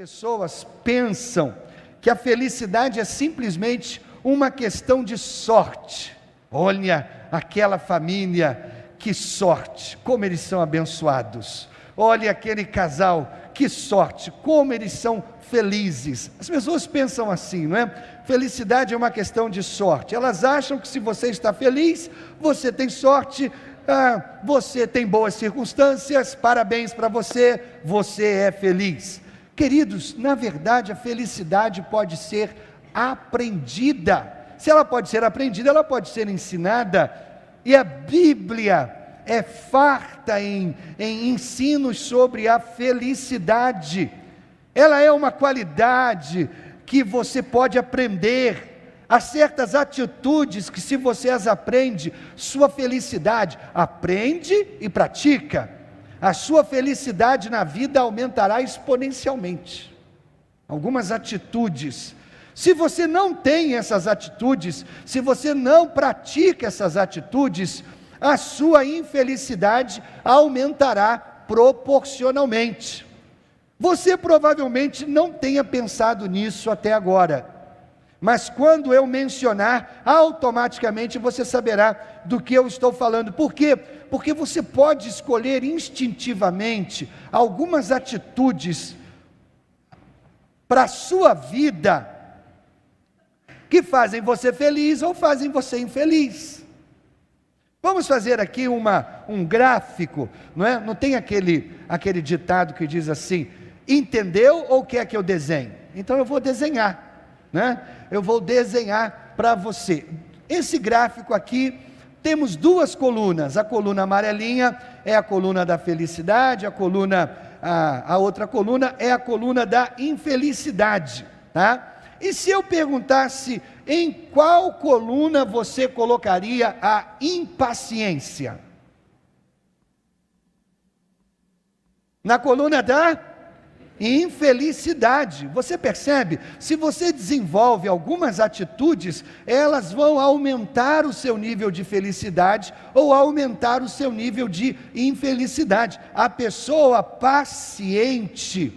pessoas pensam que a felicidade é simplesmente uma questão de sorte. Olha, aquela família, que sorte, como eles são abençoados. Olha aquele casal, que sorte, como eles são felizes. As pessoas pensam assim, não é? Felicidade é uma questão de sorte. Elas acham que se você está feliz, você tem sorte, você tem boas circunstâncias, parabéns para você, você é feliz. Queridos, na verdade a felicidade pode ser aprendida. Se ela pode ser aprendida, ela pode ser ensinada, e a Bíblia é farta em ensinos sobre a felicidade. Ela é uma qualidade que você pode aprender. Há certas atitudes que, se você as aprende, sua felicidade aprende e pratica, a sua felicidade na vida aumentará exponencialmente. Algumas atitudes, se você não tem essas atitudes, se você não pratica essas atitudes, a sua infelicidade aumentará proporcionalmente. Você provavelmente não tenha pensado nisso até agora, mas quando eu mencionar, automaticamente você saberá do que eu estou falando. Por quê? Porque você pode escolher instintivamente algumas atitudes para a sua vida que fazem você feliz ou fazem você infeliz. Vamos fazer aqui um gráfico, não é? Não tem aquele ditado que diz assim: entendeu ou quer que eu desenhe? Então eu vou desenhar, né? Eu vou desenhar para você. Esse gráfico aqui, temos duas colunas. A coluna amarelinha é a coluna da felicidade, a outra coluna é a coluna da infelicidade, tá? E se eu perguntasse em qual coluna você colocaria a impaciência? Na coluna da infelicidade. Você percebe? Se você desenvolve algumas atitudes, elas vão aumentar o seu nível de felicidade ou aumentar o seu nível de infelicidade. A pessoa paciente,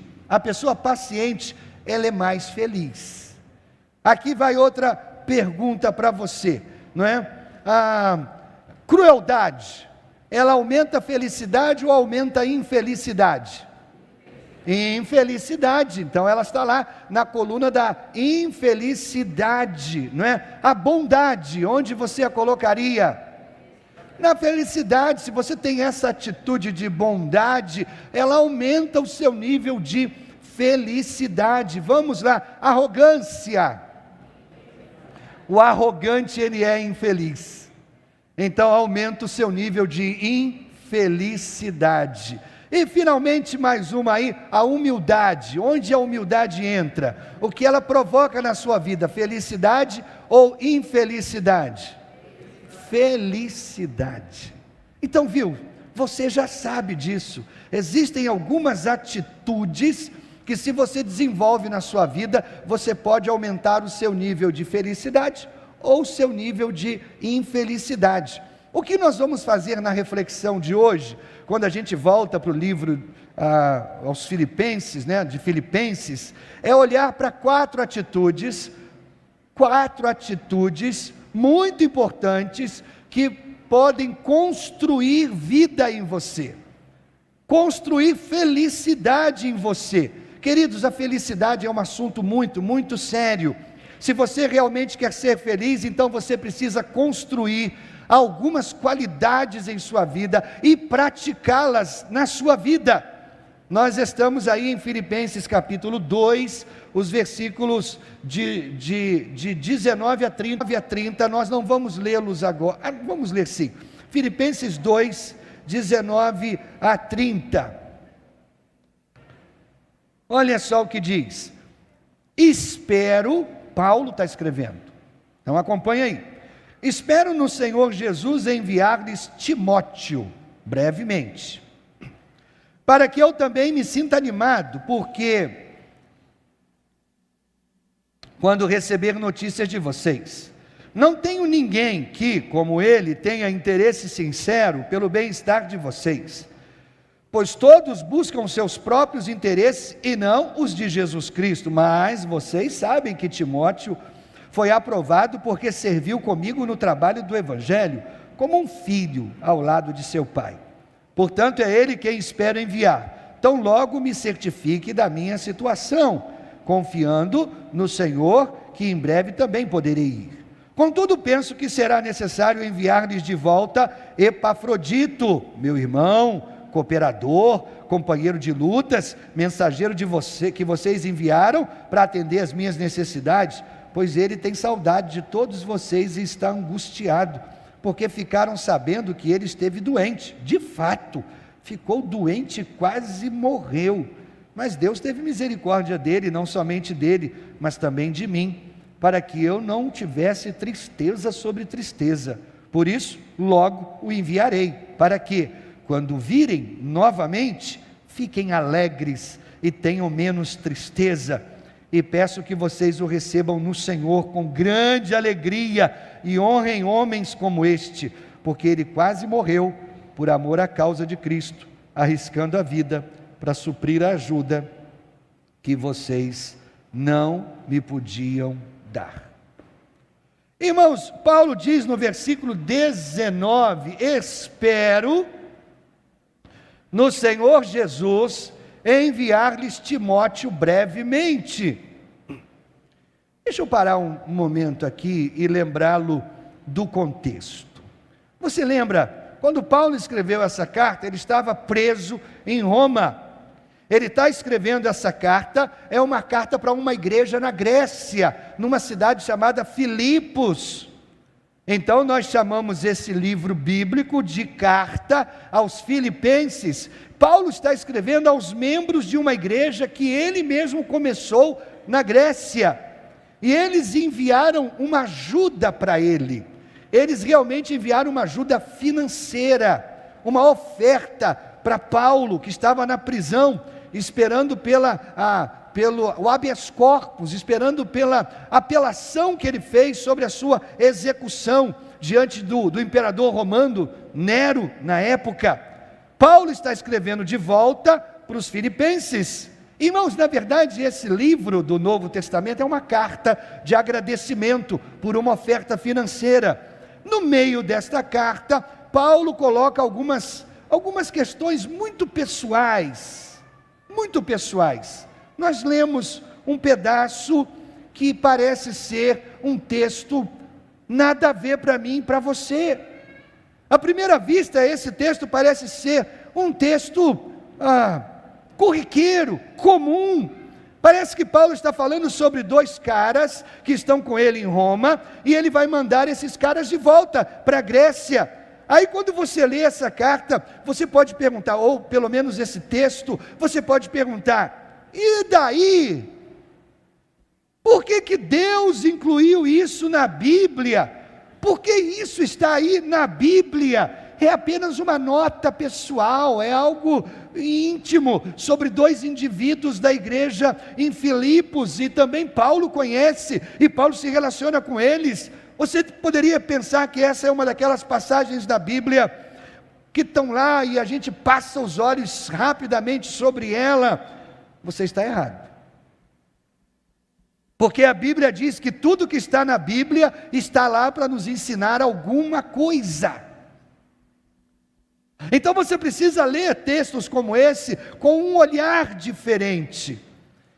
ela é mais feliz. Aqui vai outra pergunta para você, não é? A crueldade, ela aumenta a felicidade ou aumenta a infelicidade? Infelicidade. Então ela está lá na coluna da infelicidade, não é? A bondade, onde você a colocaria? Na felicidade. Se você tem essa atitude de bondade, ela aumenta o seu nível de felicidade. Vamos lá, arrogância. O arrogante, ele é infeliz, então aumenta o seu nível de infelicidade. E finalmente mais uma aí, a humildade. Onde a humildade entra? O que ela provoca na sua vida? Felicidade ou infelicidade? Felicidade. Então viu, você já sabe disso. Existem algumas atitudes que, se você desenvolve na sua vida, você pode aumentar o seu nível de felicidade ou o seu nível de infelicidade. O que nós vamos fazer na reflexão de hoje, quando a gente volta para o livro aos Filipenses, né, de Filipenses, é olhar para quatro atitudes muito importantes que podem construir vida em você, construir felicidade em você. Queridos, a felicidade é um assunto muito, muito sério. Se você realmente quer ser feliz, então você precisa construir algumas qualidades em sua vida e praticá-las na sua vida. Nós estamos aí em Filipenses capítulo 2, os versículos de 19 a 30, nós não vamos lê-los agora, vamos ler sim. Filipenses 2, 19 a 30. Olha só o que diz: espero, Paulo está escrevendo, então acompanha aí. Espero no Senhor Jesus enviar-lhes Timóteo, brevemente, para que eu também me sinta animado, porque quando receber notícias de vocês, não tenho ninguém que, como ele, tenha interesse sincero pelo bem-estar de vocês. pois todos buscam seus próprios interesses e não os de Jesus Cristo. Mas vocês sabem que Timóteo foi aprovado porque serviu comigo no trabalho do Evangelho, como um filho ao lado de seu pai. Portanto, é ele quem espero enviar. Tão logo me certifique da minha situação, confiando no Senhor, que em breve também poderei ir. Contudo, penso que será necessário enviar-lhes de volta Epafrodito, meu irmão, cooperador, companheiro de lutas, mensageiro de você, que vocês enviaram para atender as minhas necessidades, pois ele tem saudade de todos vocês e está angustiado, porque ficaram sabendo que ele esteve doente. De fato, ficou doente e quase morreu, mas Deus teve misericórdia dele, não somente dele, mas também de mim, para que eu não tivesse tristeza sobre tristeza. Por isso, logo o enviarei, para que, quando virem novamente, fiquem alegres e tenham menos tristeza. E peço que vocês o recebam no Senhor com grande alegria e honrem homens como este, porque ele quase morreu por amor à causa de Cristo, arriscando a vida para suprir a ajuda que vocês não me podiam dar. Irmãos, Paulo diz no versículo 19: espero no Senhor Jesus enviar-lhes Timóteo brevemente. Deixa eu parar um momento aqui e lembrá-lo do contexto. Você lembra, quando Paulo escreveu essa carta, ele estava preso em Roma. Ele está escrevendo essa carta, é uma carta para uma igreja na Grécia, numa cidade chamada Filipos. Então nós chamamos esse livro bíblico de Carta aos Filipenses. Paulo está escrevendo aos membros de uma igreja que ele mesmo começou na Grécia. E eles enviaram uma ajuda para ele. Eles realmente enviaram uma ajuda financeira, uma oferta para Paulo, que estava na prisão, esperando pelo habeas corpus, esperando pela apelação que ele fez sobre a sua execução diante do imperador romano Nero na época. Paulo está escrevendo de volta para os filipenses. Irmãos, na verdade esse livro do Novo Testamento é uma carta de agradecimento por uma oferta financeira. No meio desta carta, Paulo coloca algumas questões muito pessoais. Nós lemos um pedaço que parece ser um texto nada a ver para mim e para você. À primeira vista, esse texto parece ser um texto corriqueiro, comum. Parece que Paulo está falando sobre dois caras que estão com ele em Roma, e ele vai mandar esses caras de volta para a Grécia. Aí quando você lê essa carta, você pode perguntar, ou pelo menos esse texto, você pode perguntar: e daí? Por que Deus incluiu isso na Bíblia? Por que isso está aí na Bíblia? É apenas uma nota pessoal, é algo íntimo sobre dois indivíduos da igreja em Filipos, e também Paulo conhece, e Paulo se relaciona com eles. Você poderia pensar que essa é uma daquelas passagens da Bíblia que estão lá e a gente passa os olhos rapidamente sobre ela. Você está errado. Porque a Bíblia diz que tudo que está na Bíblia está lá para nos ensinar alguma coisa. Então você precisa ler textos como esse com um olhar diferente.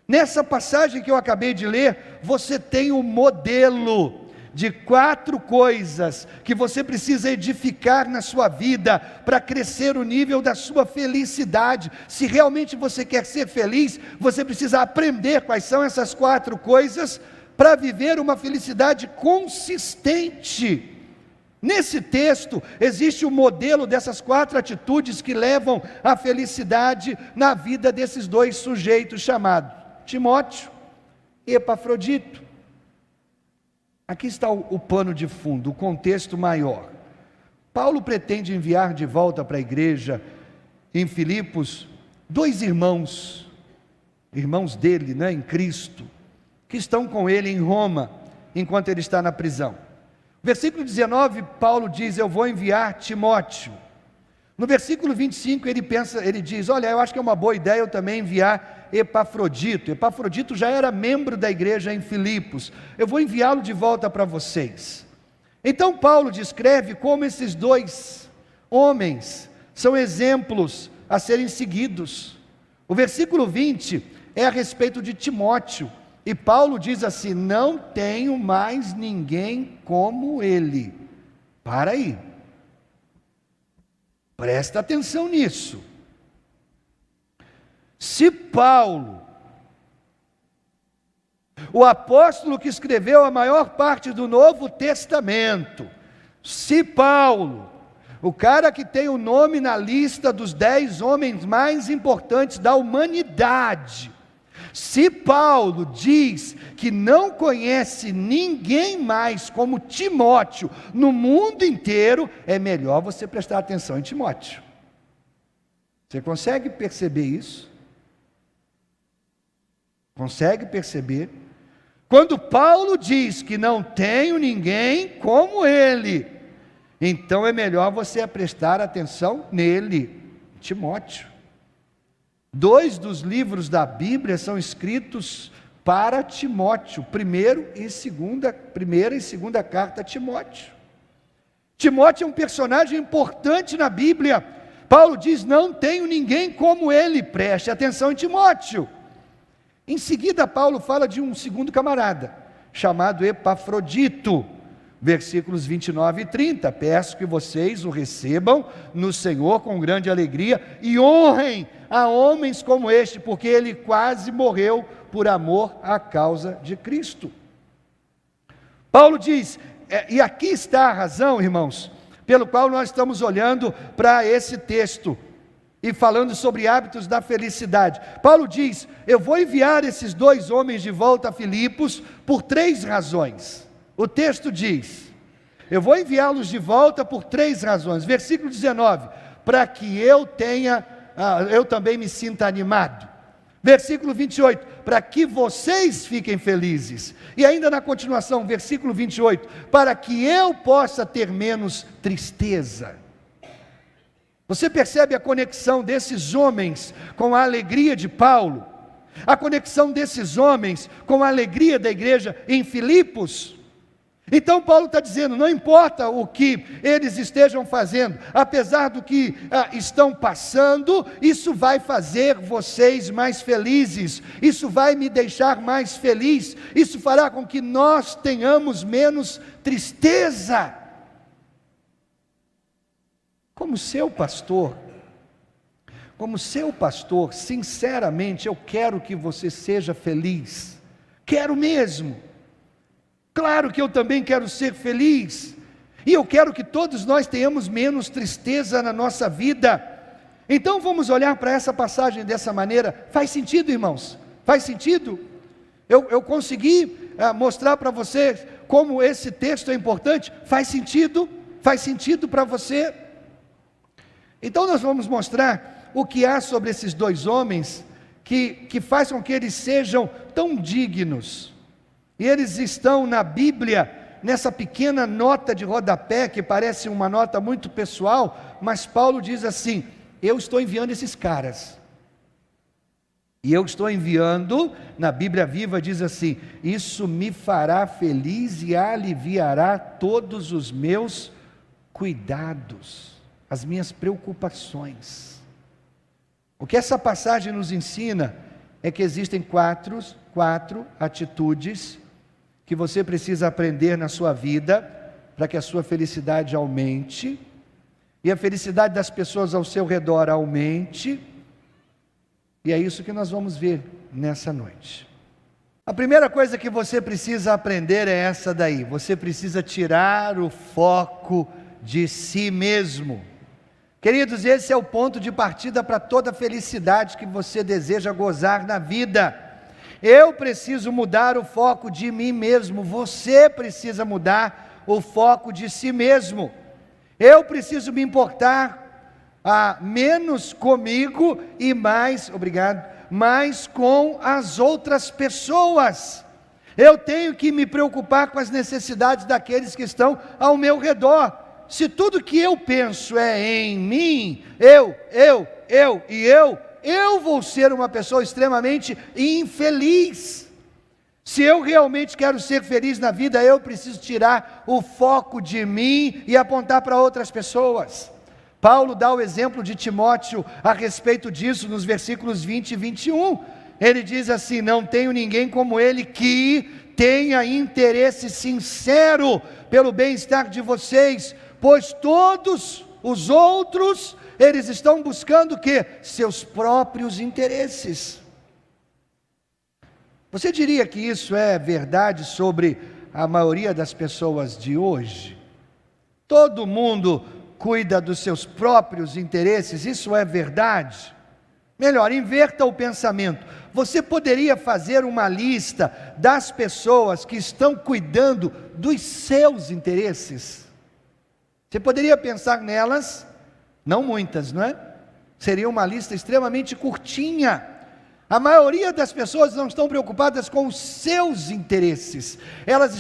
Nessa passagem que eu acabei de ler, você tem um modelo de 4 coisas que você precisa edificar na sua vida para crescer o nível da sua felicidade. Se realmente você quer ser feliz, você precisa aprender quais são essas 4 coisas para viver uma felicidade consistente. Nesse texto existe o modelo dessas 4 atitudes que levam à felicidade na vida desses dois sujeitos chamados Timóteo e Epafrodito. Aqui está o pano de fundo, o contexto maior. Paulo pretende enviar de volta para a igreja em Filipos 2 irmãos dele, em Cristo, que estão com ele em Roma, enquanto ele está na prisão. Versículo 19, Paulo diz: eu vou enviar Timóteo. No versículo 25 ele diz, olha, eu acho que é uma boa ideia eu também enviar Epafrodito. Epafrodito já era membro da igreja em Filipos, eu vou enviá-lo de volta para vocês. Então Paulo descreve como esses dois homens são exemplos a serem seguidos. O versículo 20 é a respeito de Timóteo, e Paulo diz assim, não tenho mais ninguém como ele. Para aí, presta atenção nisso. Se Paulo, o apóstolo que escreveu a maior parte do Novo Testamento, se Paulo, o cara que tem o nome na lista dos 10 homens mais importantes da humanidade, se Paulo diz que não conhece ninguém mais como Timóteo no mundo inteiro, é melhor você prestar atenção em Timóteo. Você consegue perceber isso? Consegue perceber? Quando Paulo diz que não tenho ninguém como ele, então é melhor você prestar atenção nele, Timóteo. 2 dos livros da Bíblia são escritos para Timóteo, primeira e segunda carta a Timóteo. Timóteo é um personagem importante na Bíblia. Paulo diz, não tenho ninguém como ele, preste atenção em Timóteo. Em seguida Paulo fala de um segundo camarada, chamado Epafrodito, versículos 29 e 30, peço que vocês o recebam no Senhor com grande alegria e honrem a homens como este, porque ele quase morreu por amor à causa de Cristo. Paulo diz, e aqui está a razão, irmãos, pelo qual nós estamos olhando para esse texto, e falando sobre hábitos da felicidade. Paulo diz, eu vou enviar esses 2 homens de volta a Filipos por 3 razões. O texto diz, eu vou enviá-los de volta por 3 razões. Versículo 19, para que eu também me sinta animado. Versículo 28, para que vocês fiquem felizes. E ainda na continuação, versículo 28, para que eu possa ter menos tristeza. Você percebe a conexão desses homens com a alegria de Paulo? A conexão desses homens com a alegria da igreja em Filipos? Então Paulo está dizendo, não importa o que eles estejam fazendo, apesar do que estão passando, isso vai fazer vocês mais felizes, isso vai me deixar mais feliz, isso fará com que nós tenhamos menos tristeza. Como seu pastor, sinceramente, eu quero que você seja feliz, quero mesmo, claro que eu também quero ser feliz, e eu quero que todos nós tenhamos menos tristeza na nossa vida. Então vamos olhar para essa passagem dessa maneira. Faz sentido, irmãos? Faz sentido? Eu consegui mostrar para vocês como esse texto é importante? Faz sentido? Faz sentido para você? Então nós vamos mostrar o que há sobre esses 2 homens que faz com que eles sejam tão dignos. E eles estão na Bíblia, nessa pequena nota de rodapé, que parece uma nota muito pessoal, mas Paulo diz assim, eu estou enviando esses caras. E eu estou enviando, na Bíblia Viva diz assim, isso me fará feliz e aliviará todos os meus cuidados, as minhas preocupações. O que essa passagem nos ensina é que existem quatro atitudes que você precisa aprender na sua vida para que a sua felicidade aumente e a felicidade das pessoas ao seu redor aumente. E é isso que nós vamos ver nessa noite. A primeira coisa que você precisa aprender é essa daí. Você precisa tirar o foco de si mesmo. Queridos, esse é o ponto de partida para toda a felicidade que você deseja gozar na vida. Eu preciso mudar o foco de mim mesmo. Você precisa mudar o foco de si mesmo. Eu preciso me importar menos comigo e mais com as outras pessoas. Eu tenho que me preocupar com as necessidades daqueles que estão ao meu redor. se tudo que eu penso é em mim, eu vou ser uma pessoa extremamente infeliz. Se eu realmente quero ser feliz na vida, eu preciso tirar o foco de mim e apontar para outras pessoas. Paulo dá o exemplo de Timóteo a respeito disso nos versículos 20 e 21. Ele diz assim: não tenho ninguém como ele que tenha interesse sincero pelo bem-estar de vocês, pois todos os outros, eles estão buscando o quê? Seus próprios interesses. Você diria que isso é verdade sobre a maioria das pessoas de hoje? Todo mundo cuida dos seus próprios interesses, isso é verdade? Melhor, inverta o pensamento. Você poderia fazer uma lista das pessoas que estão cuidando dos seus interesses? Você poderia pensar nelas, não muitas, não é? Seria uma lista extremamente curtinha. A maioria das pessoas não estão preocupadas com os seus interesses, elas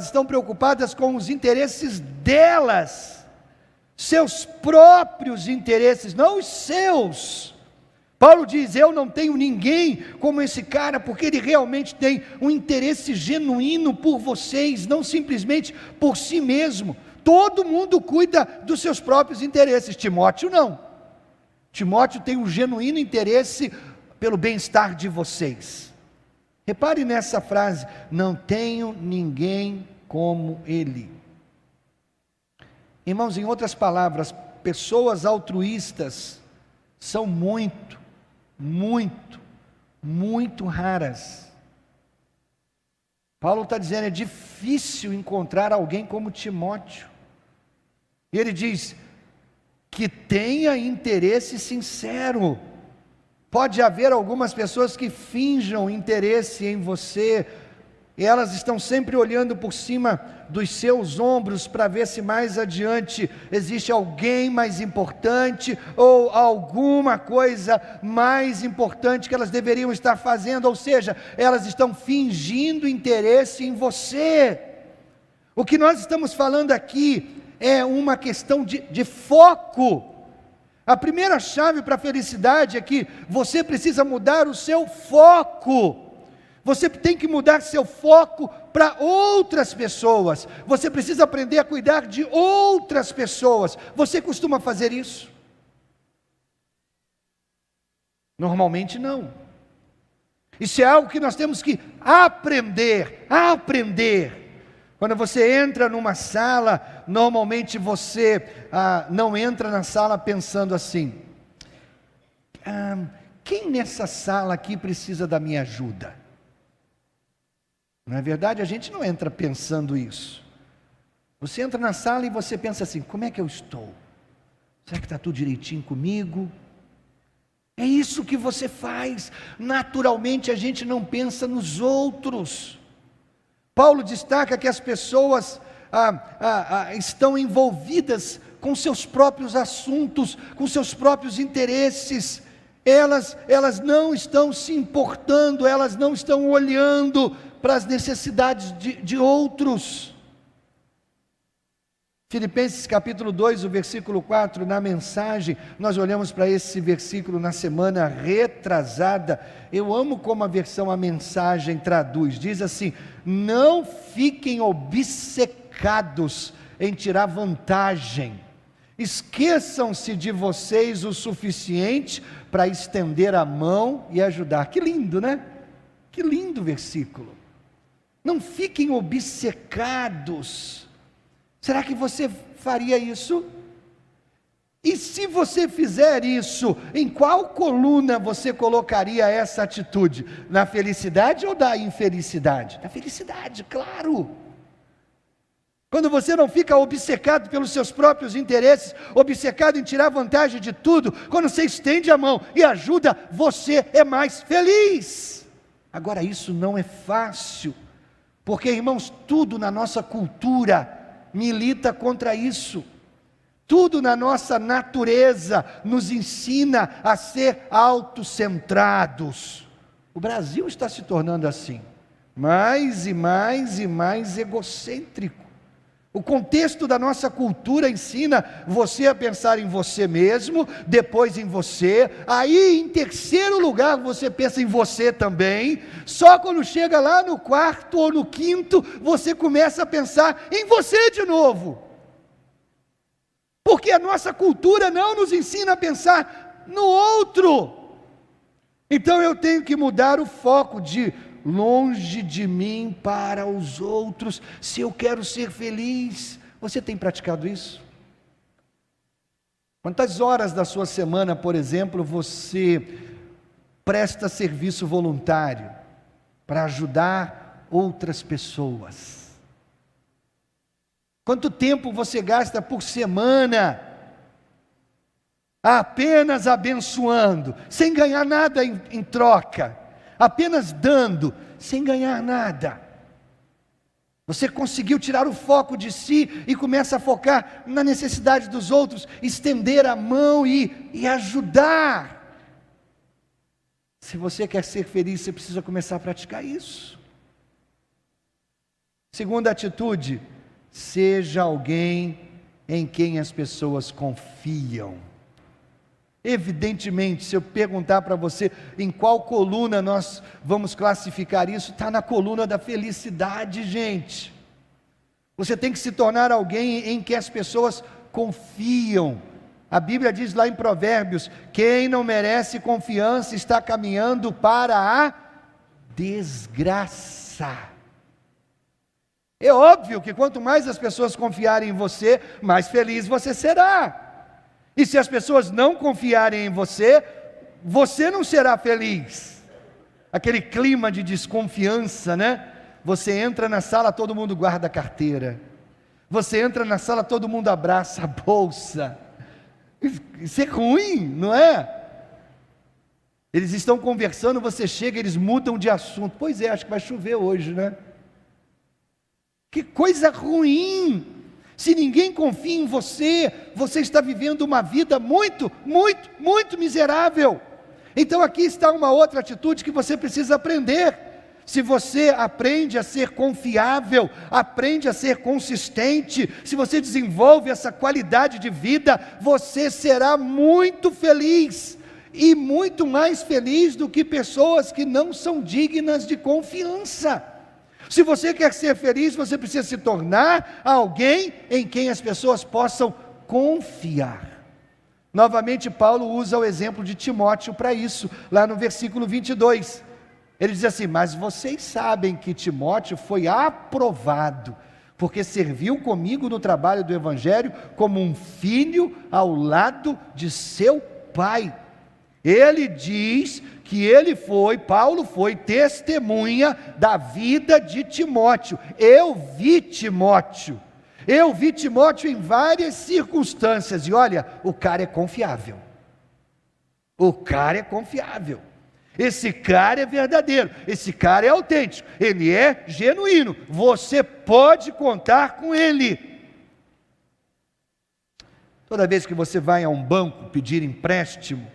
estão preocupadas com os interesses delas, seus próprios interesses, não os seus. Paulo diz: eu não tenho ninguém como esse cara, porque ele realmente tem um interesse genuíno por vocês, não simplesmente por si mesmo. Todo mundo cuida dos seus próprios interesses. Timóteo não. Timóteo tem um genuíno interesse pelo bem-estar de vocês. Repare nessa frase: não tenho ninguém como ele. Irmãos, em outras palavras, pessoas altruístas são muito raras. Paulo está dizendo: é difícil encontrar alguém como Timóteo. E ele diz que tenha interesse sincero. Pode haver algumas pessoas que finjam interesse em você, e elas estão sempre olhando por cima dos seus ombros para ver se mais adiante existe alguém mais importante, ou alguma coisa mais importante que elas deveriam estar fazendo, ou seja, elas estão fingindo interesse em você. O que nós estamos falando aqui é uma questão de foco. A primeira chave para a felicidade é que você precisa mudar o seu foco. Você tem que mudar seu foco para outras pessoas. Você precisa aprender a cuidar de outras pessoas. Você costuma fazer isso? Normalmente não. Isso é algo que nós temos que aprender. Quando você entra numa sala, normalmente você não entra na sala pensando assim: quem nessa sala aqui precisa da minha ajuda? Não é verdade? A gente não entra pensando isso. Você entra na sala e você pensa assim: como é que eu estou? Será que está tudo direitinho comigo? É isso que você faz. Naturalmente a gente não pensa nos outros. Paulo destaca que as pessoas estão envolvidas com seus próprios assuntos, com seus próprios interesses. Elas não estão se importando, elas não estão olhando para as necessidades de outros. Filipenses capítulo 2, o versículo 4, na mensagem, nós olhamos para esse versículo na semana retrasada. Eu amo como a mensagem traduz, diz assim: não fiquem obcecados em tirar vantagem, esqueçam-se de vocês o suficiente para estender a mão e ajudar. Que lindo, né? Que lindo versículo. Não fiquem obcecados. Será que você faria isso? E se você fizer isso, em qual coluna você colocaria essa atitude? Na felicidade ou da infelicidade? Na felicidade, claro. Quando você não fica obcecado pelos seus próprios interesses, obcecado em tirar vantagem de tudo, quando você estende a mão e ajuda, você é mais feliz. Agora, isso não é fácil, porque, irmãos, tudo na nossa cultura milita contra isso. Tudo na nossa natureza nos ensina a ser autocentrados. O Brasil está se tornando assim, mais e mais egocêntrico. O contexto da nossa cultura ensina você a pensar em você mesmo, depois em você, aí em terceiro lugar você pensa em você também, só quando chega lá no quarto ou no quinto, você começa a pensar em você de novo. Porque a nossa cultura não nos ensina a pensar no outro. Então eu tenho que mudar o foco de longe de mim para os outros, se eu quero ser feliz. Você tem praticado isso? Quantas horas da sua semana, por exemplo, você presta serviço voluntário para ajudar outras pessoas? Quanto tempo você gasta por semana apenas abençoando, sem ganhar nada em troca, apenas dando, sem ganhar nada? Você conseguiu tirar o foco de si e começa a focar na necessidade dos outros, estender a mão e ajudar. Se você quer ser feliz, você precisa começar a praticar isso. Segunda atitude: seja alguém em quem as pessoas confiam. Evidentemente, se eu perguntar para você em qual coluna nós vamos classificar isso, está na coluna da felicidade, gente. Você tem que se tornar alguém em que as pessoas confiam. A Bíblia diz lá em Provérbios: quem não merece confiança está caminhando para a desgraça. É óbvio que quanto mais as pessoas confiarem em você, mais feliz você será. E se as pessoas não confiarem em você, você não será feliz. Aquele clima de desconfiança, né? Você entra na sala, todo mundo guarda a carteira. Você entra na sala, todo mundo abraça a bolsa. Isso é ruim, não é? Eles estão conversando, você chega, eles mudam de assunto. Pois é, acho que vai chover hoje, né? Que coisa ruim! Se ninguém confia em você, você está vivendo uma vida muito, muito, muito miserável. Então aqui está uma outra atitude que você precisa aprender. Se você aprende a ser confiável, aprende a ser consistente, se você desenvolve essa qualidade de vida, você será muito feliz. E muito mais feliz do que pessoas que não são dignas de confiança. Se você quer ser feliz, você precisa se tornar alguém em quem as pessoas possam confiar. Novamente, Paulo usa o exemplo de Timóteo para isso, lá no versículo 22. Ele diz assim: mas vocês sabem que Timóteo foi aprovado, porque serviu comigo no trabalho do Evangelho como um filho ao lado de seu pai. Ele diz que Paulo foi testemunha da vida de Timóteo. Eu vi Timóteo em várias circunstâncias, e olha, o cara é confiável. Esse cara é verdadeiro, esse cara é autêntico, ele é genuíno, você pode contar com ele. Toda vez que você vai a um banco pedir empréstimo,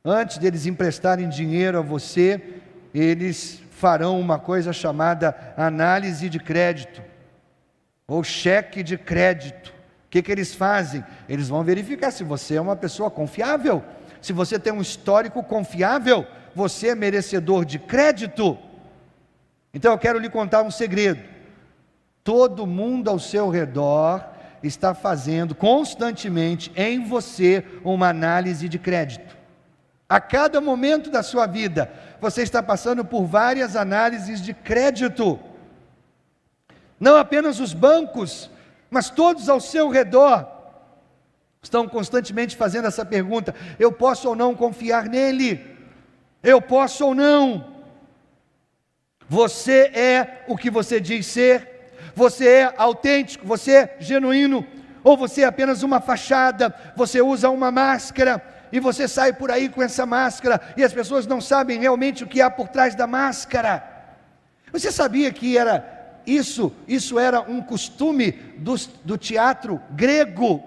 antes deles emprestarem dinheiro a você, eles farão uma coisa chamada análise de crédito, ou cheque de crédito. O que eles fazem? Eles vão verificar se você é uma pessoa confiável, se você tem um histórico confiável, você é merecedor de crédito. Então eu quero lhe contar um segredo: todo mundo ao seu redor está fazendo constantemente em você uma análise de crédito. A cada momento da sua vida, você está passando por várias análises de crédito. Não apenas os bancos, mas todos ao seu redor estão constantemente fazendo essa pergunta: eu posso ou não confiar nele? Eu posso ou não? Você é o que você diz ser? Você é autêntico? Você é genuíno? Ou você é apenas uma fachada? Você usa uma máscara e você sai por aí com essa máscara e as pessoas não sabem realmente o que há por trás da máscara? Você sabia que isso era um costume do teatro grego?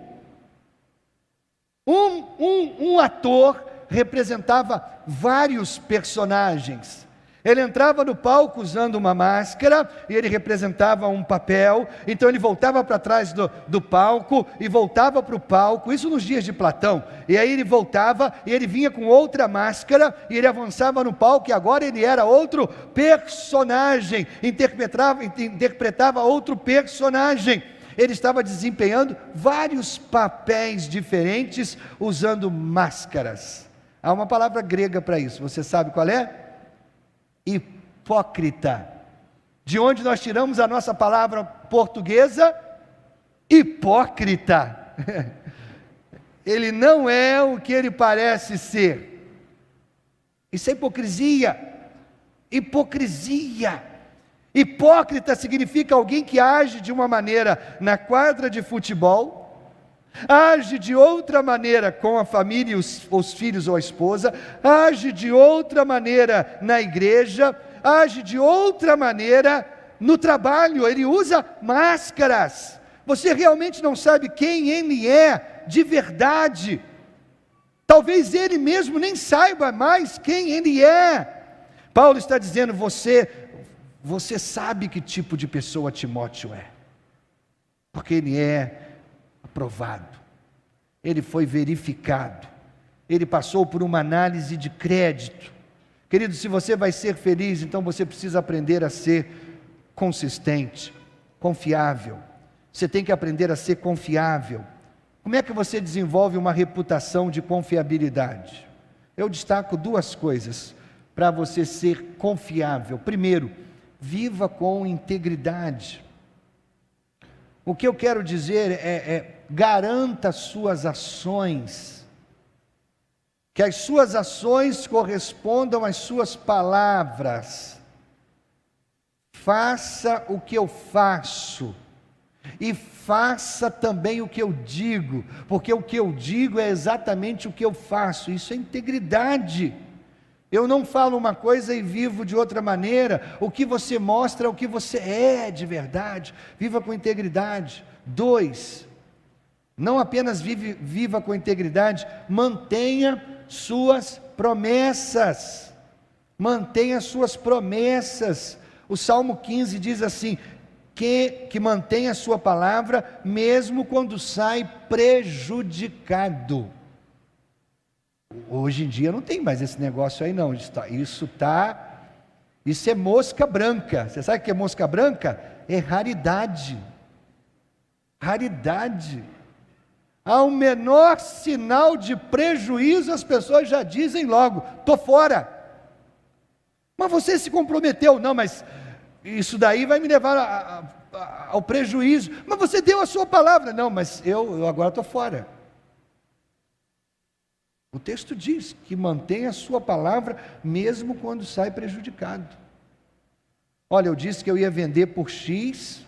Um ator representava vários personagens. Ele entrava no palco usando uma máscara, e ele representava um papel, então ele voltava para trás do palco, e voltava para o palco, isso nos dias de Platão, e aí ele voltava, e ele vinha com outra máscara, e ele avançava no palco, e agora ele era outro personagem, interpretava outro personagem, ele estava desempenhando vários papéis diferentes, usando máscaras. Há uma palavra grega para isso, você sabe qual é? Hipócrita. De onde nós tiramos a nossa palavra portuguesa? Hipócrita. Ele não é o que ele parece ser. Isso é hipocrisia. Hipocrisia. Hipócrita significa alguém que age de uma maneira na quadra de futebol, age de outra maneira com a família, os filhos ou a esposa, age de outra maneira na igreja, age de outra maneira no trabalho, ele usa máscaras. Você realmente não sabe quem ele é de verdade. Talvez ele mesmo nem saiba mais quem ele é. Paulo está dizendo, você sabe que tipo de pessoa Timóteo é, porque ele é aprovado, ele foi verificado, ele passou por uma análise de crédito. Querido, se você vai ser feliz, então você precisa aprender a ser consistente, confiável. Você tem que aprender a ser confiável. Como é que você desenvolve uma reputação de confiabilidade? Eu destaco duas coisas para você ser confiável. Primeiro, viva com integridade. O que eu quero dizer garanta suas ações, que as suas ações correspondam às suas palavras. Faça o que eu faço, e faça também o que eu digo, porque o que eu digo é exatamente o que eu faço. Isso é integridade. Eu não falo uma coisa e vivo de outra maneira. O que você mostra é o que você é de verdade. Viva com integridade. 2, não apenas viva com integridade, mantenha suas promessas. Mantenha suas promessas. O Salmo 15 diz assim, que mantenha a sua palavra, mesmo quando sai prejudicado. Hoje em dia não tem mais esse negócio aí não, isso é mosca branca. Você sabe o que é mosca branca? É raridade. Raridade. Há um menor sinal de prejuízo, as pessoas já dizem logo, estou fora. Mas você se comprometeu, não, mas isso daí vai me levar ao prejuízo. Mas você deu a sua palavra, não, mas eu agora estou fora. O texto diz que mantém a sua palavra mesmo quando sai prejudicado. Olha, eu disse que eu ia vender por X,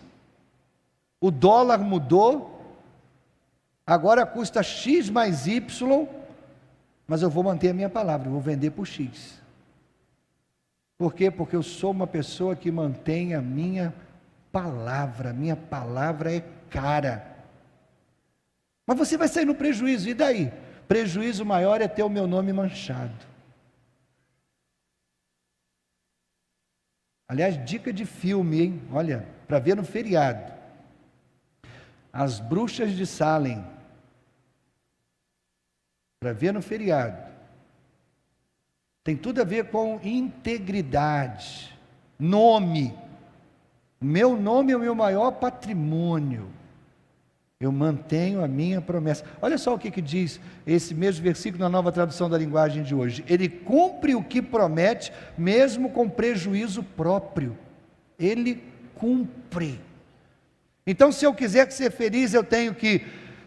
o dólar mudou, agora custa X mais Y, mas eu vou manter a minha palavra, eu vou vender por X. Por quê? Porque eu sou uma pessoa que mantém a minha palavra é cara. Mas você vai sair no prejuízo, e daí? Prejuízo maior é ter o meu nome manchado. Aliás, dica de filme, hein? Olha, para ver no feriado. As Bruxas de Salem. Para ver no feriado. Tem tudo a ver com integridade. Nome. O meu nome é o meu maior patrimônio. Eu mantenho a minha promessa. Olha só o que diz esse mesmo versículo na Nova Tradução da Linguagem de hoje. Ele cumpre o que promete, mesmo com prejuízo próprio. Ele cumpre. Então, se eu quiser ser feliz, eu tenho que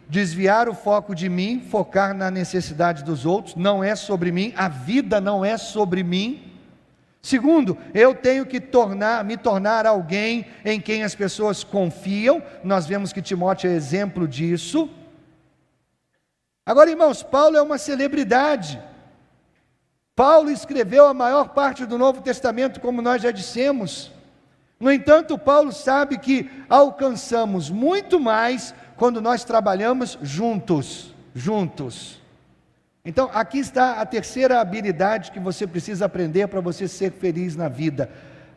desviar o foco de mim, focar na necessidade dos outros. Não é sobre mim, a vida não é sobre mim. Segundo, eu tenho que me tornar alguém em quem as pessoas confiam. Nós vemos que Timóteo é exemplo disso. Agora, irmãos, Paulo é uma celebridade. Paulo escreveu a maior parte do Novo Testamento, como nós já dissemos. No entanto, Paulo sabe que alcançamos muito mais quando nós trabalhamos juntos. Então, aqui está a terceira habilidade que você precisa aprender para você ser feliz na vida.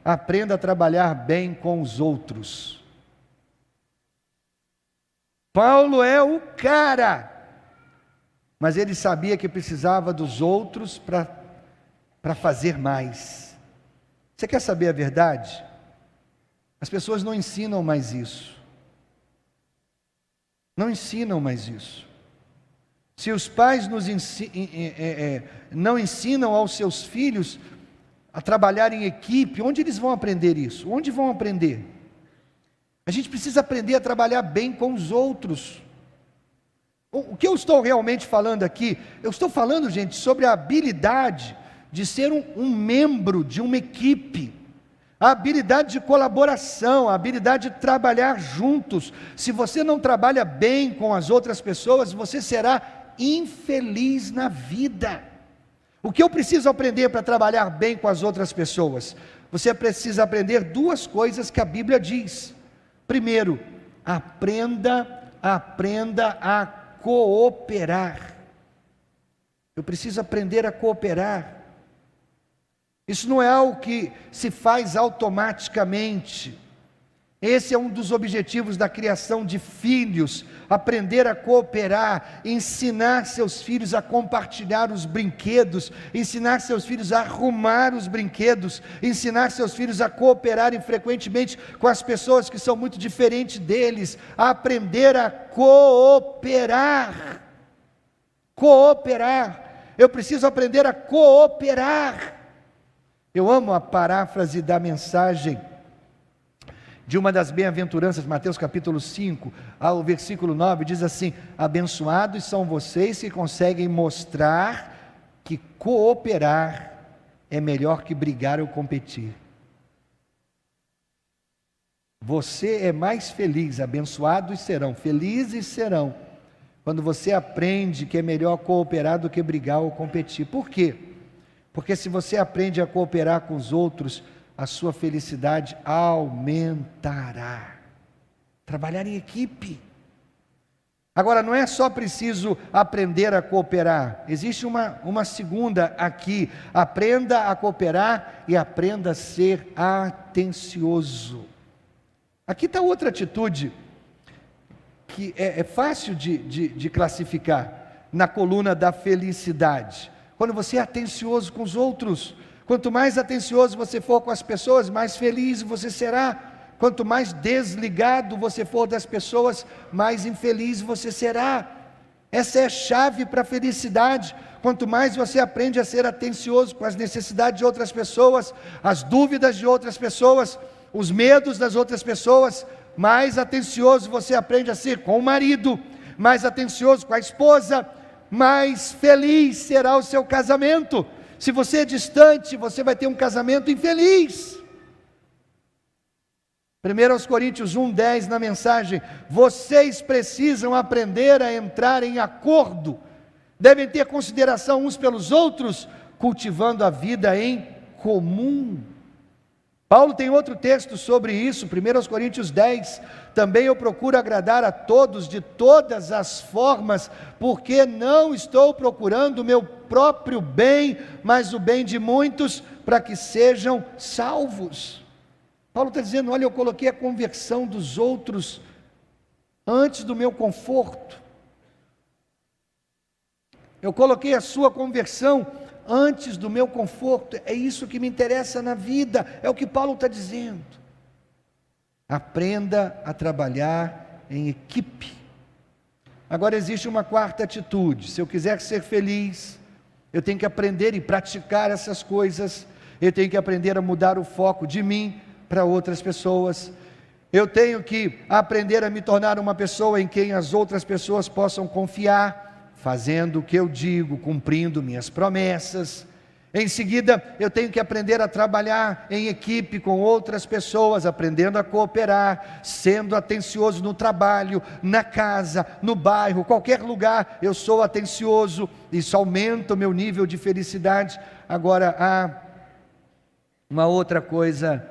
Aprenda a trabalhar bem com os outros. Paulo é o cara, mas ele sabia que precisava dos outros para fazer mais. Você quer saber a verdade? As pessoas não ensinam mais isso. Não ensinam mais isso. Se os pais não ensinam aos seus filhos a trabalhar em equipe, onde eles vão aprender isso? Onde vão aprender? A gente precisa aprender a trabalhar bem com os outros. O que eu estou realmente falando aqui? Eu estou falando, gente, sobre a habilidade de ser um membro de uma equipe, a habilidade de colaboração, a habilidade de trabalhar juntos. Se você não trabalha bem com as outras pessoas, você será infeliz na vida. O que eu preciso aprender para trabalhar bem com as outras pessoas? Você precisa aprender duas coisas que a Bíblia diz. Primeiro, aprenda a cooperar. Eu preciso aprender a cooperar. Isso não é algo que se faz automaticamente. Esse é um dos objetivos da criação de filhos, aprender a cooperar, ensinar seus filhos a compartilhar os brinquedos, ensinar seus filhos a arrumar os brinquedos, ensinar seus filhos a cooperarem frequentemente com as pessoas que são muito diferentes deles, a aprender a cooperar. Cooperar. Eu preciso aprender a cooperar. Eu amo a paráfrase da mensagem de uma das bem-aventuranças, Mateus capítulo 5, ao versículo 9, diz assim: abençoados são vocês que conseguem mostrar que cooperar é melhor que brigar ou competir. Você é mais feliz, abençoados serão, felizes serão, quando você aprende que é melhor cooperar do que brigar ou competir. Por quê? Porque se você aprende a cooperar com os outros, a sua felicidade aumentará. Trabalhar em equipe. Agora, não é só preciso aprender a cooperar. Existe uma segunda aqui. Aprenda a cooperar e aprenda a ser atencioso. Aqui está outra atitude que é fácil de classificar na coluna da felicidade. Quando você é atencioso com os outros, quanto mais atencioso você for com as pessoas, mais feliz você será. Quanto mais desligado você for das pessoas, mais infeliz você será. Essa é a chave para a felicidade. Quanto mais você aprende a ser atencioso com as necessidades de outras pessoas, as dúvidas de outras pessoas, os medos das outras pessoas, mais atencioso você aprende a ser com o marido, mais atencioso com a esposa, mais feliz será o seu casamento. Se você é distante, você vai ter um casamento infeliz. 1 Coríntios 1:10 na mensagem: vocês precisam aprender a entrar em acordo, devem ter consideração uns pelos outros, cultivando a vida em comum. Paulo tem outro texto sobre isso, 1 Coríntios 10, também eu procuro agradar a todos de todas as formas, porque não estou procurando o meu próprio bem, mas o bem de muitos, para que sejam salvos. Paulo está dizendo: olha, eu coloquei a conversão dos outros antes do meu conforto, eu coloquei a sua conversão antes do meu conforto. É isso que me interessa na vida, é o que Paulo está dizendo. Aprenda a trabalhar em equipe. Agora existe uma quarta atitude. Se eu quiser ser feliz, eu tenho que aprender e praticar essas coisas. Eu tenho que aprender a mudar o foco de mim para outras pessoas. Eu tenho que aprender a me tornar uma pessoa em quem as outras pessoas possam confiar, fazendo o que eu digo, cumprindo minhas promessas. Em seguida, eu tenho que aprender a trabalhar em equipe com outras pessoas, aprendendo a cooperar, sendo atencioso no trabalho, na casa, no bairro, qualquer lugar, eu sou atencioso, isso aumenta o meu nível de felicidade. Agora, há uma outra coisa,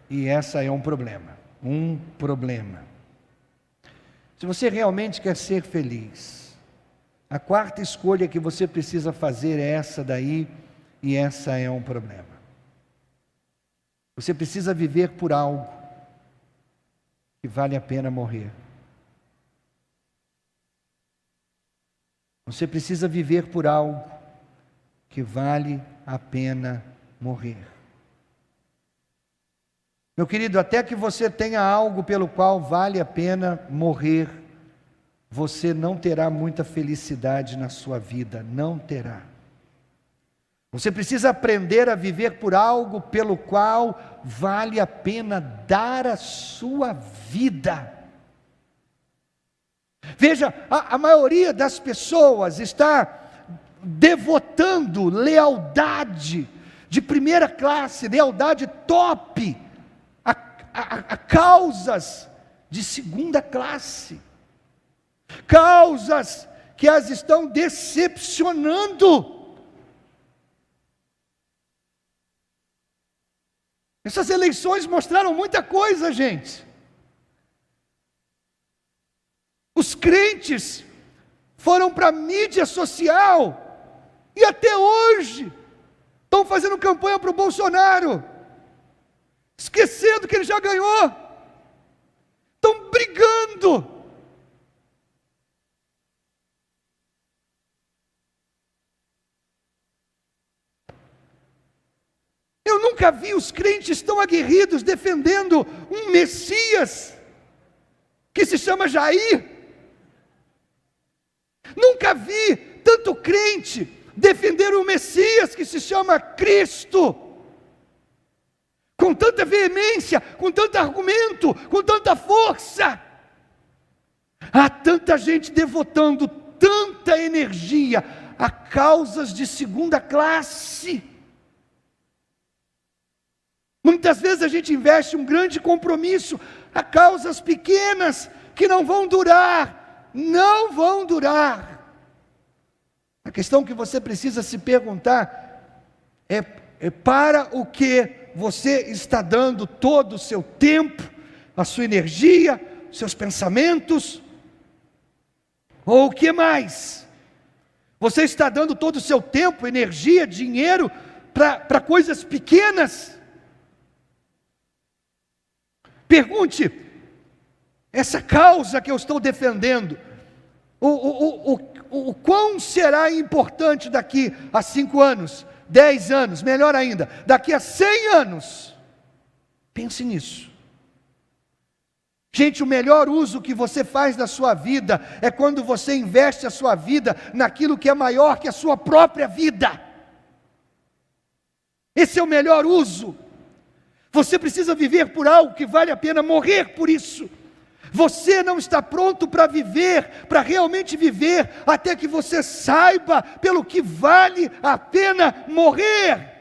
e essa é um problema. Se você realmente quer ser feliz, A quarta escolha que você precisa fazer é essa daí, e essa é um problema. Você precisa viver por algo que vale a pena morrer. Você precisa viver por algo que vale a pena morrer. Meu querido, até que você tenha algo pelo qual vale a pena morrer, você não terá muita felicidade na sua vida, não terá. Você precisa aprender a viver por algo pelo qual vale a pena dar a sua vida. Veja, a maioria das pessoas está devotando lealdade de primeira classe, lealdade top, a causas de segunda classe, causas que as estão decepcionando. Essas eleições mostraram muita coisa, gente. Os crentes foram para a mídia social e até hoje estão fazendo campanha para o Bolsonaro, esquecendo que ele já ganhou. Estão brigando. Eu nunca vi os crentes tão aguerridos defendendo um Messias que se chama Jair. Nunca vi tanto crente defender um Messias que se chama Cristo, com tanta veemência, com tanto argumento, com tanta força. Há tanta gente devotando tanta energia a causas de segunda classe. Muitas vezes a gente investe um grande compromisso a causas pequenas que não vão durar, não vão durar. A questão que você precisa se perguntar é para o que você está dando todo o seu tempo, a sua energia, seus pensamentos, ou o que mais? Você está dando todo o seu tempo, energia, dinheiro para coisas pequenas? Pergunte, essa causa que eu estou defendendo, o quão será importante daqui a 5 anos, 10 anos, melhor ainda, daqui a 100 anos? Pense nisso. Gente, o melhor uso que você faz da sua vida é quando você investe a sua vida naquilo que é maior que a sua própria vida. Esse é o melhor uso. Você precisa viver por algo que vale a pena morrer por isso. Você não está pronto para viver, para realmente viver, até que você saiba pelo que vale a pena morrer.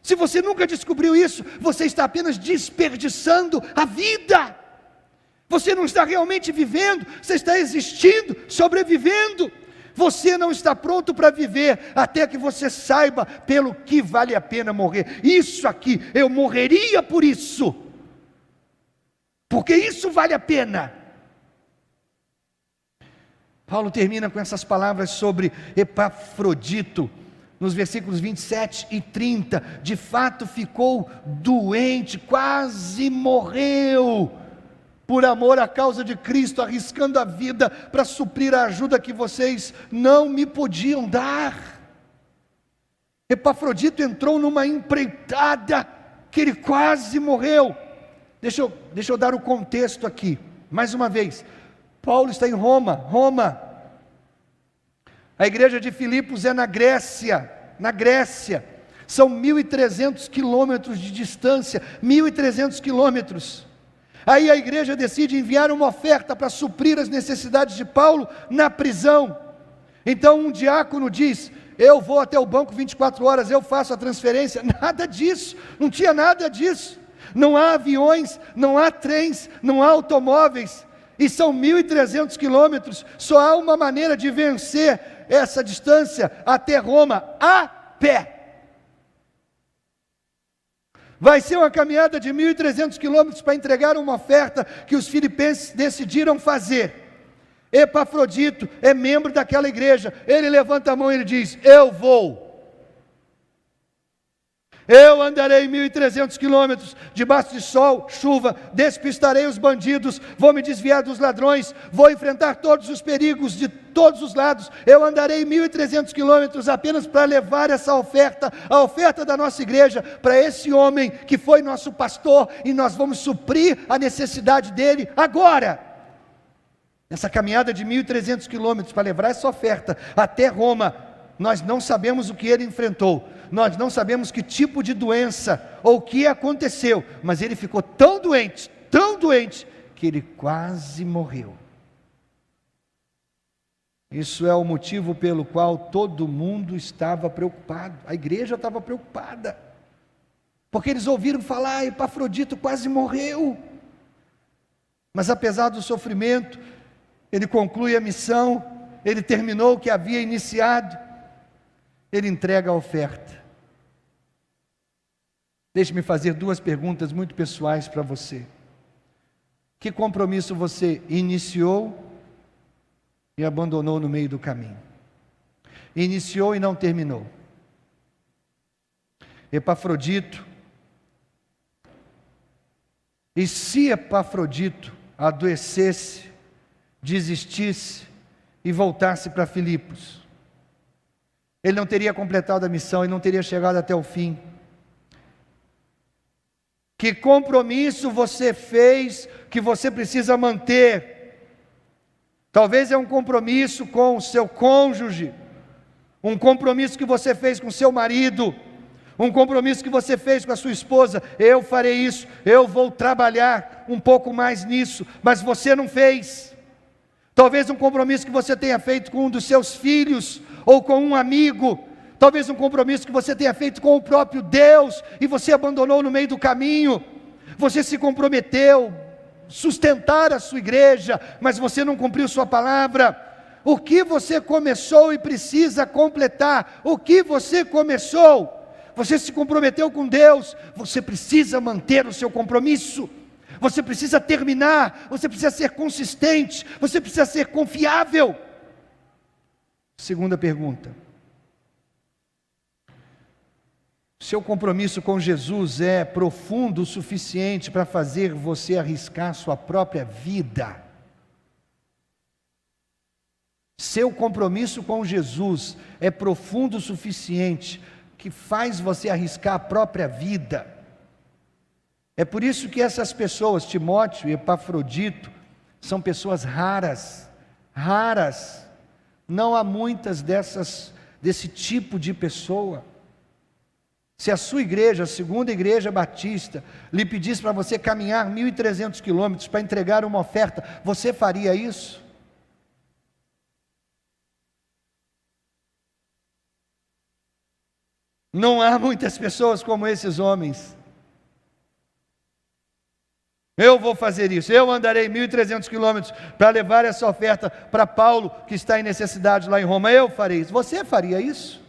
Se você nunca descobriu isso, você está apenas desperdiçando a vida. Você não está realmente vivendo, você está existindo, sobrevivendo. Você não está pronto para viver até que você saiba pelo que vale a pena morrer. Isso aqui, eu morreria por isso, porque isso vale a pena. Paulo termina com essas palavras sobre Epafrodito, nos versículos 27 e 30. De fato ficou doente, quase morreu, por amor à causa de Cristo, arriscando a vida para suprir a ajuda que vocês não me podiam dar. Epafrodito entrou numa empreitada que ele quase morreu. Deixa eu dar o contexto aqui, mais uma vez. Paulo está em Roma. A igreja de Filipos é na Grécia, são 1.300 quilômetros de distância, 1.300 quilômetros. Aí a igreja decide enviar uma oferta para suprir as necessidades de Paulo na prisão. Então um diácono diz: eu vou até o banco 24 horas, eu faço a transferência. Nada disso, não tinha nada disso. Não há aviões, não há trens, não há automóveis, e são 1.300 quilômetros. Só há uma maneira de vencer essa distância até Roma: a pé. Vai ser uma caminhada de 1.300 quilômetros para entregar uma oferta que os filipenses decidiram fazer. Epafrodito é membro daquela igreja. Ele levanta a mão e ele diz: eu vou. Eu andarei 1.300 quilômetros, debaixo de sol, chuva, despistarei os bandidos, vou me desviar dos ladrões, vou enfrentar todos os perigos de todos os lados. Eu andarei 1.300 quilômetros apenas para levar essa oferta, a oferta da nossa igreja, para esse homem que foi nosso pastor, e nós vamos suprir a necessidade dele agora. Nessa caminhada de 1.300 quilômetros para levar essa oferta até Roma, nós não sabemos o que ele enfrentou, nós não sabemos que tipo de doença ou o que aconteceu, mas ele ficou tão doente, que ele quase morreu. Isso é o motivo pelo qual todo mundo estava preocupado, a igreja estava preocupada, porque eles ouviram falar: Epafrodito quase morreu. Mas apesar do sofrimento, ele conclui a missão, ele terminou o que havia iniciado, ele entrega a oferta. Deixe-me fazer duas perguntas muito pessoais para você. Que compromisso você iniciou e abandonou no meio do caminho? Iniciou e não terminou. Epafrodito. E se Epafrodito adoecesse, desistisse e voltasse para Filipos, ele não teria completado a missão, ele não teria chegado até o fim. Que compromisso você fez que você precisa manter? Talvez é um compromisso com o seu cônjuge, um compromisso que você fez com seu marido, um compromisso que você fez com a sua esposa: eu farei isso, eu vou trabalhar um pouco mais nisso, mas você não fez. Talvez um compromisso que você tenha feito com um dos seus filhos, ou com um amigo, talvez um compromisso que você tenha feito com o próprio Deus, e você abandonou no meio do caminho. Você se comprometeu sustentar a sua igreja, mas você não cumpriu sua palavra. O que você começou e precisa completar? O que você começou? Você se comprometeu com Deus, você precisa manter o seu compromisso. Você precisa terminar, você precisa ser consistente, você precisa ser confiável. Segunda pergunta: seu compromisso com Jesus é profundo o suficiente para fazer você arriscar sua própria vida? Seu compromisso com Jesus é profundo o suficiente que faz você arriscar a própria vida? É por isso que essas pessoas, Timóteo e Epafrodito, são pessoas raras. Não há muitas desse tipo de pessoa. Se a sua igreja, a segunda igreja batista, lhe pedisse para você caminhar 1.300 quilômetros para entregar uma oferta, você faria isso? Não há muitas pessoas como esses homens. Eu vou fazer isso, eu andarei 1.300 quilômetros para levar essa oferta para Paulo, que está em necessidade lá em Roma. Eu farei isso. Você faria isso?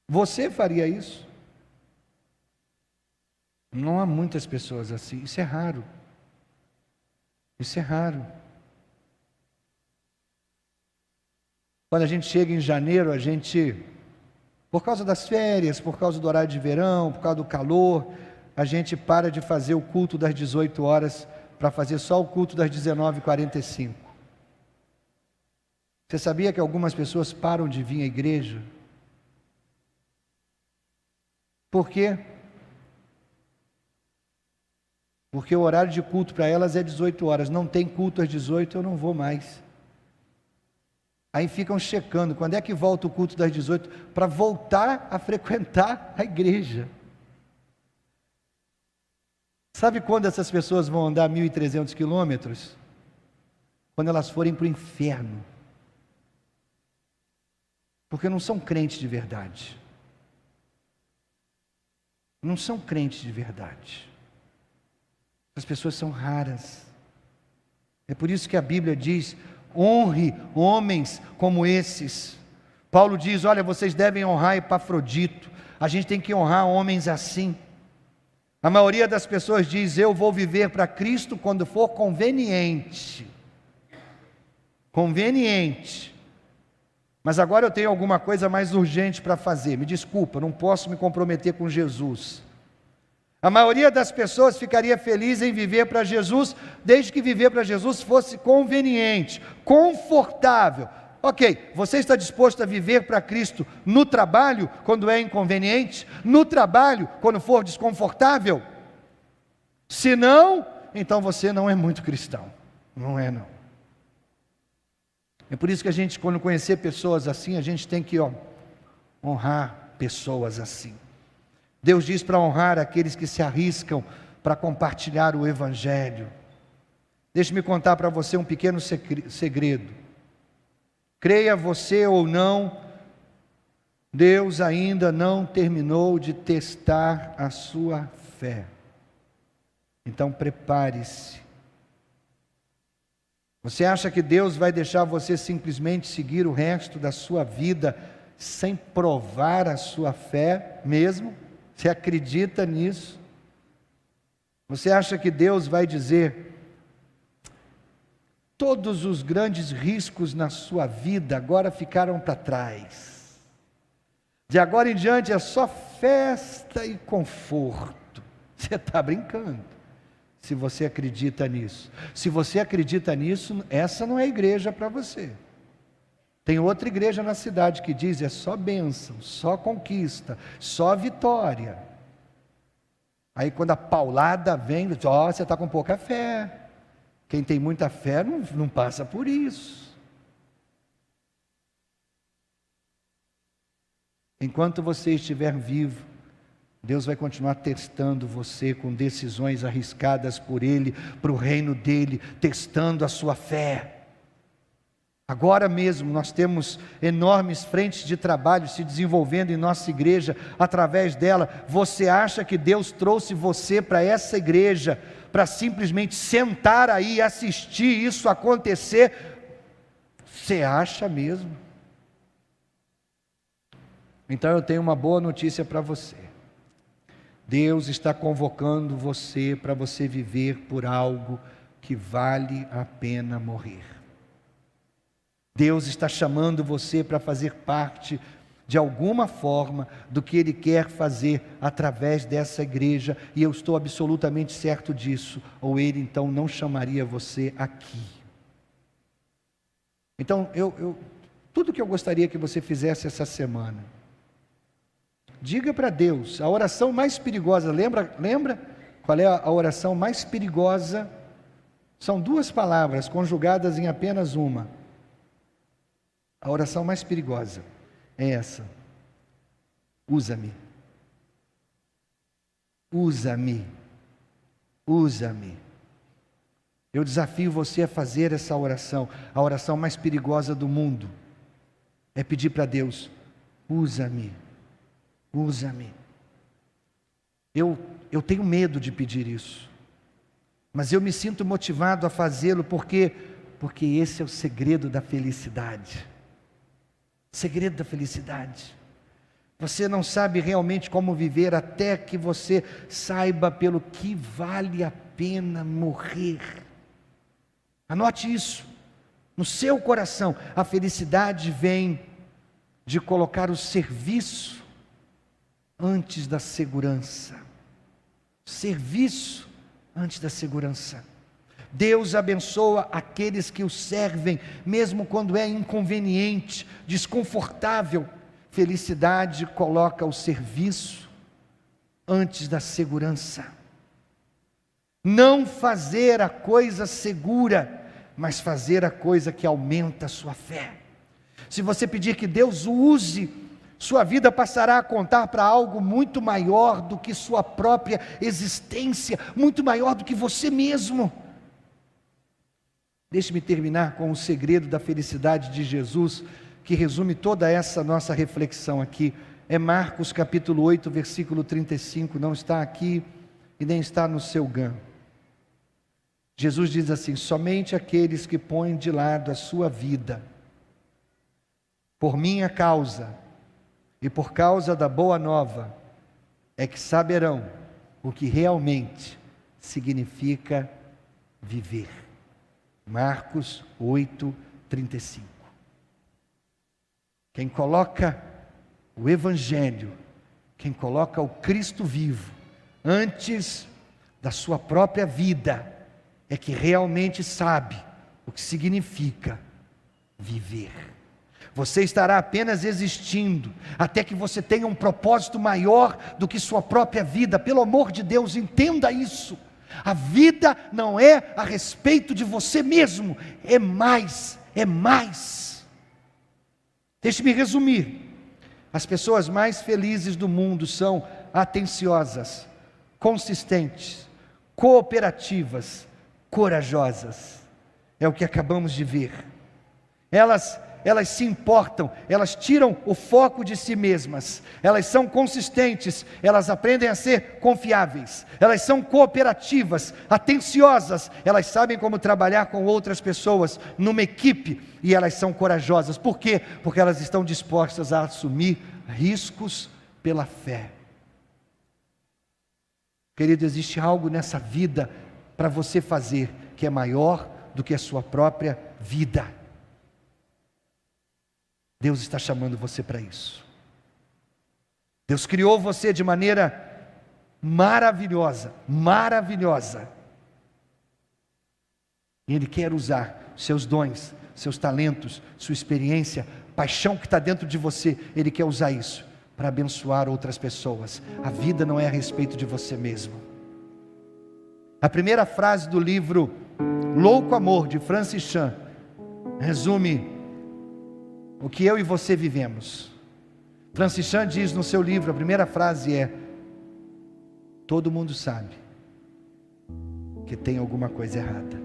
Você faria isso? Não há muitas pessoas assim, isso é raro. Isso é raro. Quando a gente chega em janeiro, a gente, por causa das férias, por causa do horário de verão, por causa do calor, a gente para de fazer o culto das 18 horas para fazer só o culto das 19h45. Você sabia que algumas pessoas param de vir à igreja? Por quê? Porque o horário de culto para elas é 18 horas. Não tem culto às 18, eu não vou mais. Aí ficam checando, quando é que volta o culto das 18? Para voltar a frequentar a igreja. Sabe quando essas pessoas vão andar 1.300 quilômetros? Quando elas forem para o inferno. Porque não são crentes de verdade. Não são crentes de verdade. As pessoas são raras. É por isso que a Bíblia diz: honre homens como esses. Paulo diz: olha, vocês devem honrar Epafrodito. A gente tem que honrar homens assim. A maioria das pessoas diz: eu vou viver para Cristo quando for conveniente. conveniente, mas agora eu tenho alguma coisa mais urgente para fazer, me desculpa, não posso me comprometer com Jesus. A maioria das pessoas ficaria feliz em viver para Jesus, desde que viver para Jesus fosse conveniente, confortável. Ok, você está disposto a viver para Cristo no trabalho, quando é inconveniente? No trabalho, quando for desconfortável? Se não, então você não é muito cristão. Não é, não. É por isso que a gente, quando conhecer pessoas assim, a gente tem que honrar pessoas assim. Deus diz para honrar aqueles que se arriscam para compartilhar o Evangelho. Deixe-me contar para você um pequeno segredo. Creia você ou não, Deus ainda não terminou de testar a sua fé. Então prepare-se. Você acha que Deus vai deixar você simplesmente seguir o resto da sua vida sem provar a sua fé mesmo? Você acredita nisso? Você acha que Deus vai dizer: todos os grandes riscos na sua vida agora ficaram para trás, de agora em diante é só festa e conforto? Você está brincando, se você acredita nisso. Se você acredita nisso, essa não é igreja para você. Tem outra igreja na cidade que diz: é só bênção, só conquista, só vitória. Aí quando a paulada vem, você está com pouca fé. Quem tem muita fé não passa por isso. Enquanto você estiver vivo, Deus vai continuar testando você com decisões arriscadas por Ele, para o reino dEle, testando a sua fé. Agora mesmo nós temos enormes frentes de trabalho se desenvolvendo em nossa igreja, através dela. Você acha que Deus trouxe você para essa igreja para simplesmente sentar aí e assistir isso acontecer? Você acha mesmo? Então eu tenho uma boa notícia para você. Deus está convocando você para você viver por algo que vale a pena morrer. Deus está chamando você para fazer parte, de alguma forma, do que Ele quer fazer através dessa igreja, e eu estou absolutamente certo disso, ou Ele então não chamaria você aqui. Então, tudo que eu gostaria que você fizesse essa semana, diga para Deus, a oração mais perigosa, lembra qual é a oração mais perigosa? São duas palavras conjugadas em apenas uma. A oração mais perigosa é essa: usa-me, usa-me, usa-me. Eu desafio você a fazer essa oração. A oração mais perigosa do mundo é pedir para Deus: usa-me, usa-me. Eu tenho medo de pedir isso, mas eu me sinto motivado a fazê-lo, porque esse é o segredo da felicidade. Segredo da felicidade. Você não sabe realmente como viver até que você saiba pelo que vale a pena morrer. Anote isso no seu coração. A felicidade vem de colocar o serviço antes da segurança. Serviço antes da segurança. Deus abençoa aqueles que o servem, mesmo quando é inconveniente, desconfortável. Felicidade coloca o serviço antes da segurança. Não fazer a coisa segura, mas fazer a coisa que aumenta a sua fé. Se você pedir que Deus o use, sua vida passará a contar para algo muito maior do que sua própria existência, muito maior do que você mesmo. Deixe-me terminar com o segredo da felicidade de Jesus, que resume toda essa nossa reflexão aqui. É Marcos capítulo 8, versículo 35, não está aqui e nem está no seu GAM. Jesus diz assim: somente aqueles que põem de lado a sua vida, por minha causa e por causa da boa nova, é que saberão o que realmente significa viver. Marcos 8, 35. Quem coloca o Evangelho, quem coloca o Cristo vivo antes da sua própria vida, é que realmente sabe o que significa viver. Você estará apenas existindo até que você tenha um propósito maior do que sua própria vida. Pelo amor de Deus, entenda isso. A vida não é a respeito de você mesmo, é mais, é mais. Deixe-me resumir. As pessoas mais felizes do mundo são atenciosas, consistentes, cooperativas, corajosas. É o que acabamos de ver. Elas se importam, elas tiram o foco de si mesmas, elas são consistentes, elas aprendem a ser confiáveis, elas são cooperativas, atenciosas, elas sabem como trabalhar com outras pessoas numa equipe, e elas são corajosas. Por quê? Porque elas estão dispostas a assumir riscos pela fé. Querido, existe algo nessa vida para você fazer que é maior do que a sua própria vida. Deus está chamando você para isso. Deus criou você de maneira maravilhosa, maravilhosa. E Ele quer usar seus dons, seus talentos, sua experiência, paixão que está dentro de você. Ele quer usar isso para abençoar outras pessoas. A vida não é a respeito de você mesmo. A primeira frase do livro Louco Amor, de Francis Chan, resume o que eu e você vivemos. Francis Chan diz no seu livro, a primeira frase é: todo mundo sabe que tem alguma coisa errada.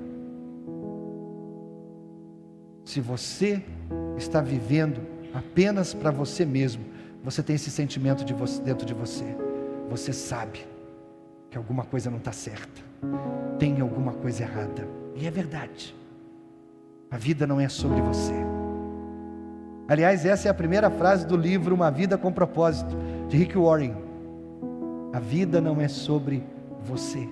Se você está vivendo apenas para você mesmo, você tem esse sentimento dentro de você. Você sabe que alguma coisa não está certa, tem alguma coisa errada. E é verdade. A vida não é sobre você. Aliás, essa é a primeira frase do livro Uma Vida com Propósito, de Rick Warren. A vida não é sobre você.